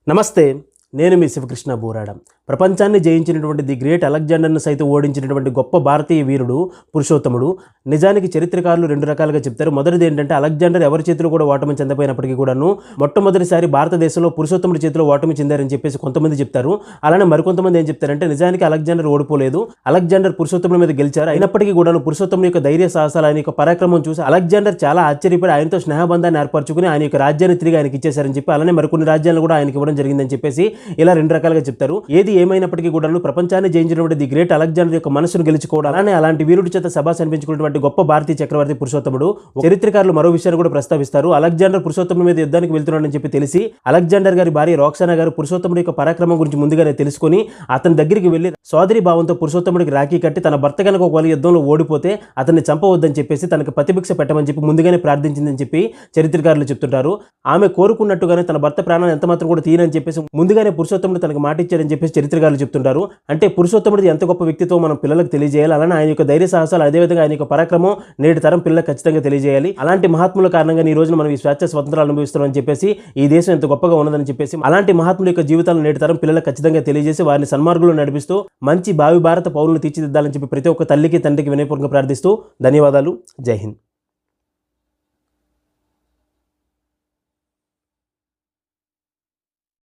నమస్తే, నేను మీ శివకృష్ణ బూరాడ. ప్రపంచాన్ని జయించినటువంటి ది గ్రేట్ అలెగ్జాండర్ను సైతం ఓడించినటువంటి గొప్ప భారతీయ వీరుడు పురుషోత్తముడు. నిజానికి చరిత్రకారులు రెండు రకాలుగా చెప్తారు. మొదటిది ఏంటంటే, అలెగ్జాండర్ ఎవరి చేతిలో కూడా ఓటమి చెందపోయినప్పటికీ కూడాను మొట్టమొదటిసారి భారతదేశంలో పురుషోత్తముడి చేతిలో ఓటమి చెందారని చెప్పేసి కొంతమంది చెప్తారు. అలానే మరికొంతమంది ఏం చెప్తారంటే, నిజానికి అలెగ్జాండర్ ఓడిపోలేదు, అలెగ్జాండర్ పురుషోత్తముడి మీద గెలిచారు. అయినప్పటికీ కూడాను పురుషోత్తముడి యొక్క ధైర్య సాహసాలు, ఆయన యొక్క పరాక్రమం చూసి అలెగ్జాండర్ చాలా ఆశ్చర్యపడి ఆయనతో స్నేహబంధాన్ని ఏర్పరచుకుని ఆయన యొక్క రాజ్యాన్ని తిరిగి ఆయనకి ఇచ్చేశారని చెప్పి, అలానే మరికొన్ని రాజ్యాలను కూడా ఆయనకి ఇవ్వడం జరిగిందని చెప్పేసి ఇలా రెండు రకాలుగా చెప్తారు. ఏది ఏమైనప్పటికీ కూడా ప్రపంచాన్ని జయించినటువంటి ది గ్రేట్ అలెగ్జాండర్ యొక్క మనసును గెలుచుకోవడం, అలానే అలాంటి వీరుడి చేత సభ అనిపించుకున్నటువంటి గొప్ప భారతీయ చక్రవర్తి పురుషోత్తముడు. చరిత్రకారులు మరో విషయాన్ని కూడా ప్రస్తావిస్తారు. అలెగ్జాండర్ పురుషోత్తముడి మీద యుద్ధానికి వెళ్తున్నాడని చెప్పి తెలిసి అలెగ్జాండర్ గారి భార్య రోక్సానా గారు పురుషోత్తముడి యొక్క పరాక్రమం గురించి ముందుగానే తెలుసుకుని అతని దగ్గరికి వెళ్లి సోదరి భావంతో పురుషోత్తముడికి రాఖీ కట్టి, తన భర్త కనుక ఒకవేళ యుద్ధంలో ఓడిపోతే అతన్ని చంపవద్దని చెప్పేసి తనకు ప్రతిభిక్ష పెట్టమని చెప్పి ముందుగానే ప్రార్థించిందని చెప్పి చరిత్రకారులు చెప్తుంటారు. ఆమె కోరుకున్నట్టుగానే తన భర్త ప్రాణాన్ని ఎంత మాత్రం కూడా తీయనని చెప్పేసి ముందుగానే పురుషోత్తముడు తనకు మాట ఇచ్చాడని చెప్పేసి చరిత్రకారులు చెప్తుంటారు. అంటే పురుషోత్తముడిది ఎంత గొప్ప వ్యక్తిత్వం మనం పిల్లలకు తెలియజేయాలి. అలానే ఆయన యొక్క ధైర్య సాహసాలు, అదేవిధంగా ఆయన యొక్క పరాక్రమం నేటి తరం పిల్లలకు ఖచ్చితంగా తెలియజేయాలి. అలాంటి మహాత్ముల కారణంగా ఈ రోజున మనం ఈ స్వాతంత్రాలు అనుభవిస్తున్నామని చెప్పేసి, ఈ దేశం ఎంత గొప్పగా ఉన్నదని చెప్పేసి అలాంటి మహాత్ముల యొక్క జీవితాలను నేటి తరం పిల్లలకు ఖచ్చితంగా తెలియజేసి వారిని సన్మార్గంలో నడిపిస్తూ మంచి భావి భారత పౌరులను తీర్చిదిద్దాలని చెప్పి ప్రతి ఒక్క తల్లికి తండ్రికి వినయపూర్వకంగా ప్రార్థిస్తూ ధన్యవాదాలు. జై హింద్.